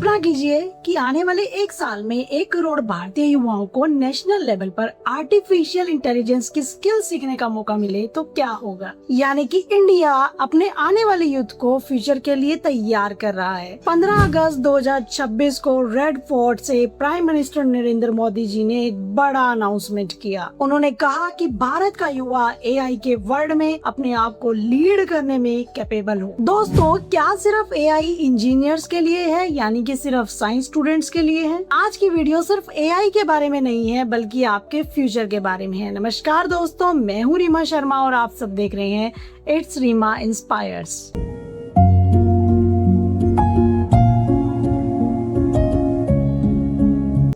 कल्पना कीजिए कि आने वाले एक साल में 1 करोड़ भारतीय युवाओं को नेशनल लेवल पर आर्टिफिशियल इंटेलिजेंस की स्किल सीखने का मौका मिले तो क्या होगा। यानी कि इंडिया अपने आने वाले यूथ को फ्यूचर के लिए तैयार कर रहा है। 15 अगस्त 2026 को रेड फोर्ट से प्राइम मिनिस्टर नरेंद्र मोदी जी ने एक बड़ा अनाउंसमेंट किया। उन्होंने कहा कि भारत का युवा AI के वर्ल्ड में अपने आप को लीड करने में कैपेबल हो। दोस्तों, क्या सिर्फ AI इंजीनियर्स के लिए है, यानी कि सिर्फ साइंस स्टूडेंट्स के लिए है? आज की वीडियो सिर्फ AI के बारे में नहीं है बल्कि आपके फ्यूचर के बारे में है। नमस्कार दोस्तों, मैं हूँ रीमा शर्मा और आप सब देख रहे हैं इट्स रीमा इंस्पायर्स।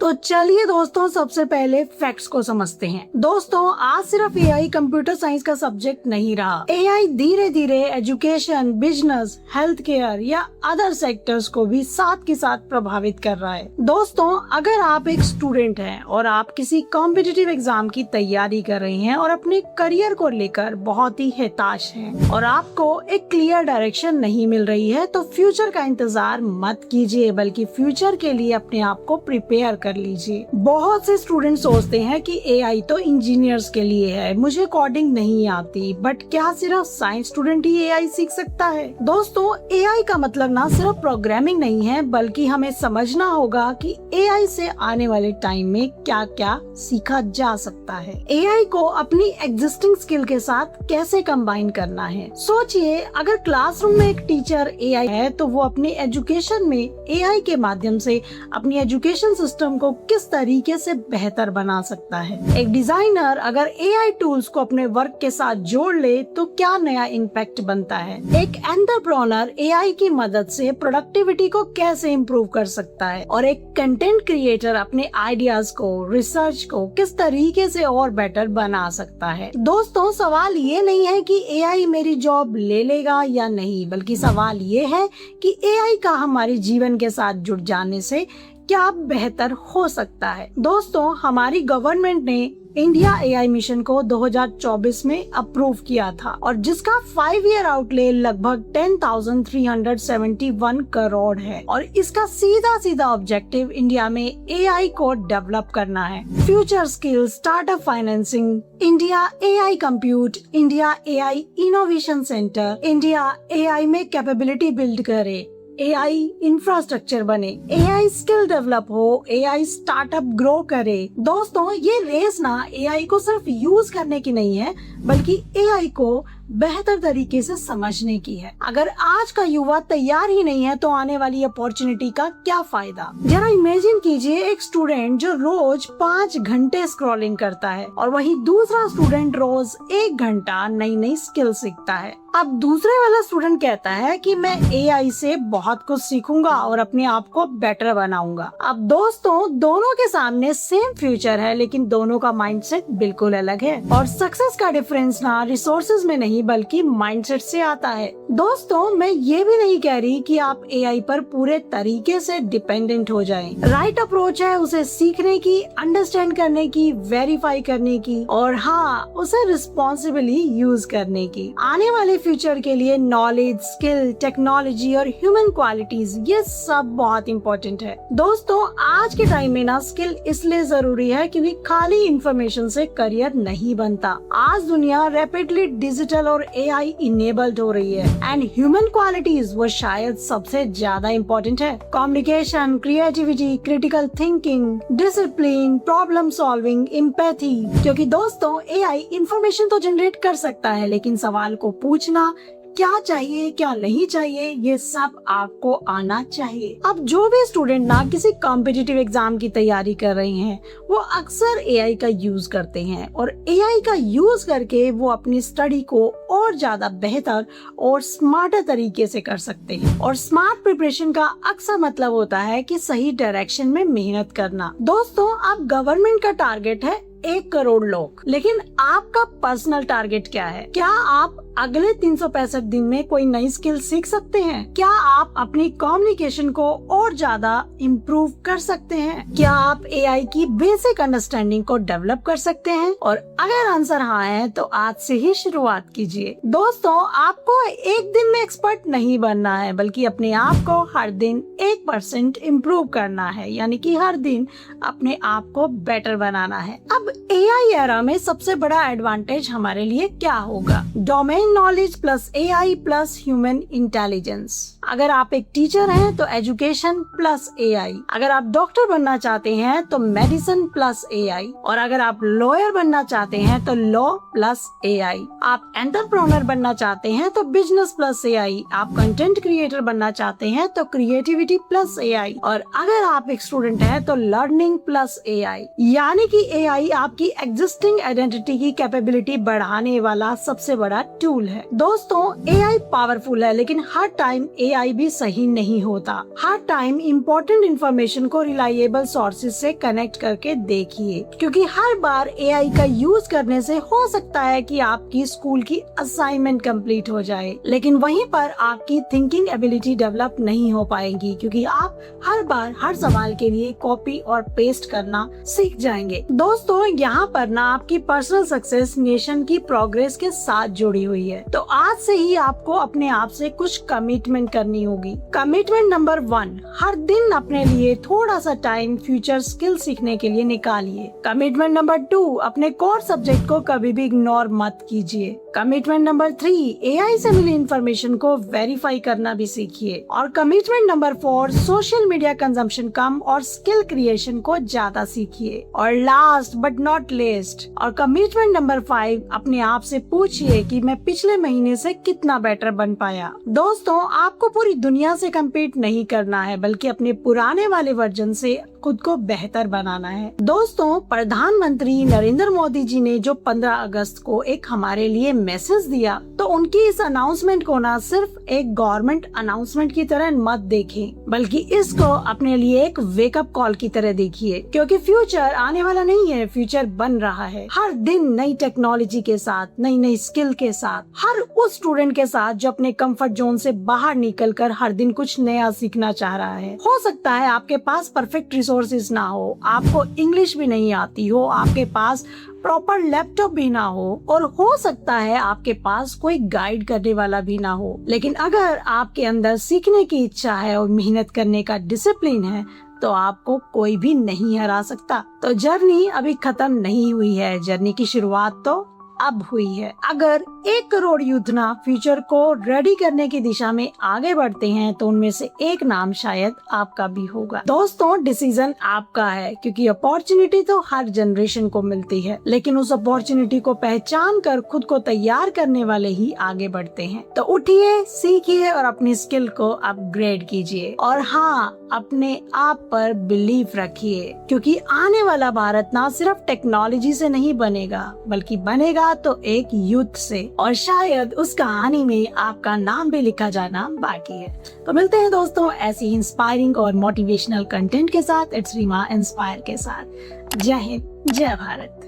तो चलिए दोस्तों, सबसे पहले फैक्ट्स को समझते हैं। दोस्तों, आज सिर्फ AI कंप्यूटर साइंस का सब्जेक्ट नहीं रहा। AI धीरे धीरे एजुकेशन, बिजनेस, हेल्थ केयर या अदर सेक्टर्स को भी साथ के साथ प्रभावित कर रहा है। दोस्तों, अगर आप एक स्टूडेंट हैं और आप किसी कॉम्पिटिटिव एग्जाम की तैयारी कर रहे हैं और अपने करियर को लेकर बहुत ही हताश हैं और आपको एक क्लियर डायरेक्शन नहीं मिल रही है, तो फ्यूचर का इंतजार मत कीजिए बल्कि फ्यूचर के लिए अपने आप को प्रिपेयर कर लीजिए। बहुत से स्टूडेंट सोचते हैं कि AI तो इंजीनियर्स के लिए है, मुझे कोडिंग नहीं आती। बट क्या सिर्फ साइंस स्टूडेंट ही AI सीख सकता है? दोस्तों, AI का मतलब ना सिर्फ प्रोग्रामिंग नहीं है बल्कि हमें समझना होगा कि AI से आने वाले टाइम में क्या क्या सीखा जा सकता है। AI को अपनी एग्जिस्टिंग स्किल के साथ कैसे कंबाइन करना है। सोचिए, अगर क्लासरूम में एक टीचर AI है तो वो अपनी एजुकेशन में AI के माध्यम से अपनी एजुकेशन सिस्टम को किस तरीके से बेहतर बना सकता है। एक डिजाइनर अगर AI टूल्स को अपने वर्क के साथ जोड़ ले तो क्या नया इम्पैक्ट बनता है। एक एंटरप्रेन्योर AI की मदद से प्रोडक्टिविटी को कैसे इम्प्रूव कर सकता है और एक कंटेंट क्रिएटर अपने आइडियाज को, रिसर्च को किस तरीके से और बेटर बना सकता है। दोस्तों, सवाल ये नहीं है कि AI मेरी जॉब ले लेगा या नहीं, बल्कि सवाल ये है कि AI का हमारे जीवन के साथ जुड़ जाने से क्या बेहतर हो सकता है। दोस्तों, हमारी गवर्नमेंट ने इंडिया AI मिशन को 2024 में अप्रूव किया था और जिसका 5 ईयर आउटले लगभग 10,371 करोड़ है और इसका सीधा ऑब्जेक्टिव इंडिया में AI को डेवलप करना है। Future skill, startup financing, India AI compute, India AI innovation centre, India AI में कैपेबिलिटी बिल्ड करे, AI इंफ्रास्ट्रक्चर बने, AI स्किल डेवलप हो, AI स्टार्टअप ग्रो करे। दोस्तों, ये रेस ना AI को सिर्फ यूज करने की नहीं है बल्कि AI को बेहतर तरीके से समझने की है। अगर आज का युवा तैयार ही नहीं है तो आने वाली अपॉर्चुनिटी का क्या फायदा। जरा इमेजिन कीजिए, एक स्टूडेंट जो रोज 5 घंटे स्क्रॉलिंग करता है और वही दूसरा स्टूडेंट रोज 1 घंटा नई स्किल सीखता है। अब दूसरे वाला स्टूडेंट कहता है कि मैं AI से बहुत कुछ सीखूंगा और अपने आप को बेटर बनाऊंगा। अब दोस्तों, दोनों के सामने सेम फ्यूचर है लेकिन दोनों का माइंडसेट बिल्कुल अलग है और सक्सेस का डिफरेंस ना रिसोर्सेज में नहीं बल्कि माइंडसेट से आता है। दोस्तों, मैं ये भी नहीं कह रही कि आप AI पर पूरे तरीके से डिपेंडेंट हो जाएं। राइट अप्रोच है उसे सीखने की, अंडरस्टैंड करने की, वेरीफाई करने की और हाँ, उसे रिस्पॉन्सिबली यूज करने की। आने वाले फ्यूचर के लिए नॉलेज, स्किल, टेक्नोलॉजी और ह्यूमन क्वालिटीज ये सब बहुत इम्पोर्टेंट है। दोस्तों, आज के टाइम में ना स्किल इसलिए जरूरी है क्योंकि खाली इंफॉर्मेशन से करियर नहीं बनता। आज दुनिया रैपिडली डिजिटल और AI इनेबल्ड हो रही है एंड ह्यूमन क्वालिटीज वो शायद सबसे ज्यादा इम्पोर्टेंट है। Communication, creativity, critical thinking, discipline, problem solving, empathy. क्योंकि दोस्तों, AI इंफॉर्मेशन तो जनरेट कर सकता है लेकिन सवाल को पूछना, क्या चाहिए क्या नहीं चाहिए, ये सब आपको आना चाहिए। अब जो भी स्टूडेंट ना किसी कॉम्पिटिटिव एग्जाम की तैयारी कर रहे हैं वो अक्सर AI का यूज करते हैं और AI का यूज करके वो अपनी स्टडी को और ज्यादा बेहतर और स्मार्टर तरीके से कर सकते हैं। और स्मार्ट प्रिपरेशन का अक्सर मतलब होता है कि सही डायरेक्शन में मेहनत करना। दोस्तों, अब गवर्नमेंट का टारगेट है 1 करोड़ लोग, लेकिन आपका पर्सनल टारगेट क्या है? क्या आप अगले 365 दिन में कोई नई स्किल सीख सकते हैं? क्या आप अपनी कम्युनिकेशन को और ज्यादा इम्प्रूव कर सकते हैं? क्या आप एआई की बेसिक अंडरस्टैंडिंग को डेवलप कर सकते हैं? और अगर आंसर हाँ है तो आज से ही शुरुआत कीजिए। दोस्तों, आपको एक दिन में एक्सपर्ट नहीं बनना है, बल्कि अपने आप को हर दिन 1% इम्प्रूव करना है, यानी कि हर दिन अपने आप को बेटर बनाना है। अब एआई एरा में सबसे बड़ा एडवांटेज हमारे लिए क्या होगा? Domain knowledge plus AI plus human intelligence. अगर आप एक टीचर हैं तो एजुकेशन प्लस एआई, अगर आप डॉक्टर बनना चाहते हैं तो मेडिसिन प्लस एआई, और अगर आप लॉयर बनना चाहते हैं तो लॉ प्लस एआई, आप एंटरप्रेन्योर बनना चाहते हैं तो बिजनेस प्लस एआई, आप कंटेंट क्रिएटर बनना चाहते हैं तो क्रिएटिविटी प्लस एआई, और अगर आप एक स्टूडेंट हैं तो लर्निंग प्लस एआई। यानी कि एआई आपकी एग्जिस्टिंग आइडेंटिटी की कैपेबिलिटी बढ़ाने वाला सबसे बड़ा टूल है। दोस्तों, एआई पावरफुल है, लेकिन हर टाइम एआई भी सही नहीं होता। हर टाइम इम्पोर्टेंट इन्फॉर्मेशन को रिलायबल सोर्सेज से कनेक्ट करके देखिए, क्योंकि हर बार एआई का यूज करने से हो सकता है कि आपकी स्कूल की असाइनमेंट कंप्लीट हो जाए, लेकिन वहीं पर आपकी थिंकिंग एबिलिटी डेवलप नहीं हो पाएगी, क्योंकि आप हर बार हर सवाल के लिए कॉपी और पेस्ट करना सीख जाएंगे। दोस्तों, यहाँ पर ना आपकी पर्सनल सक्सेस नेशन की प्रोग्रेस के साथ जुड़ी हुई है। तो आज से ही आपको अपने आप से कुछ कमिटमेंट करनी होगी। कमिटमेंट नंबर 1, हर दिन अपने लिए थोड़ा सा टाइम फ्यूचर स्किल सीखने के लिए निकालिए। कमिटमेंट नंबर 2, अपने कोर सब्जेक्ट को कभी भी इग्नोर मत कीजिए। कमिटमेंट नंबर 3, एआई से मिली इंफॉर्मेशन को वेरीफाई करना भी सीखिए। और commitment number 4, social media consumption कम और स्किल क्रिएशन को ज्यादा सीखिए। और लास्ट बट नॉट लीस्ट, और कमिटमेंट नंबर 5, अपने आप से पूछिए कि मैं पिछले महीने से कितना बेटर बन पाया। दोस्तों, आपको पूरी दुनिया से कम्पीट नहीं करना है, बल्कि अपने पुराने वाले वर्जन से खुद को बेहतर बनाना है। दोस्तों, प्रधानमंत्री नरेंद्र मोदी जी ने जो 15 अगस्त को एक हमारे लिए मैसेज दिया, तो उनकी इस अनाउंसमेंट को ना सिर्फ एक गवर्नमेंट अनाउंसमेंट की तरह मत देखें, बल्कि इसको अपने लिए एक वेकअप कॉल की तरह देखिए, क्योंकि फ्यूचर आने वाला नहीं है, फ्यूचर बन रहा है। हर दिन नई टेक्नोलॉजी के साथ, नई नई स्किल के साथ, हर उस स्टूडेंट के साथ जो अपने कंफर्ट जोन से बाहर निकलकर हर दिन कुछ नया सीखना चाह रहा है। हो सकता है आपके पास परफेक्ट रिसोर्सेज ना हो, आपको इंग्लिश भी नहीं आती हो, आपके पास प्रॉपर लैपटॉप भी ना हो, और हो सकता है आपके पास कोई गाइड करने वाला भी ना हो, लेकिन अगर आपके अंदर सीखने की इच्छा है और मेहनत करने का डिसिप्लिन है, तो आपको कोई भी नहीं हरा सकता। तो जर्नी अभी खत्म नहीं हुई है, जर्नी की शुरुआत तो अब हुई है। अगर 1 करोड़ यूथ ना फ्यूचर को रेडी करने की दिशा में आगे बढ़ते हैं, तो उनमें से एक नाम शायद आपका भी होगा। दोस्तों, डिसीजन आपका है, क्योंकि अपॉर्चुनिटी तो हर जनरेशन को मिलती है, लेकिन उस अपॉर्चुनिटी को पहचान कर खुद को तैयार करने वाले ही आगे बढ़ते हैं। तो उठिए, सीखिए और अपनी स्किल को अपग्रेड कीजिए, और हाँ, अपने आप पर बिलीव रखिए, क्योंकि आने वाला भारत ना सिर्फ टेक्नोलॉजी से नहीं बनेगा, बल्कि बनेगा तो एक यूथ से, और शायद उस कहानी में आपका नाम भी लिखा जाना बाकी है। तो मिलते हैं दोस्तों ऐसी इंस्पायरिंग और मोटिवेशनल कंटेंट के साथ। इट्स रीमा इंस्पायर के साथ। जय हिंद, जय भारत।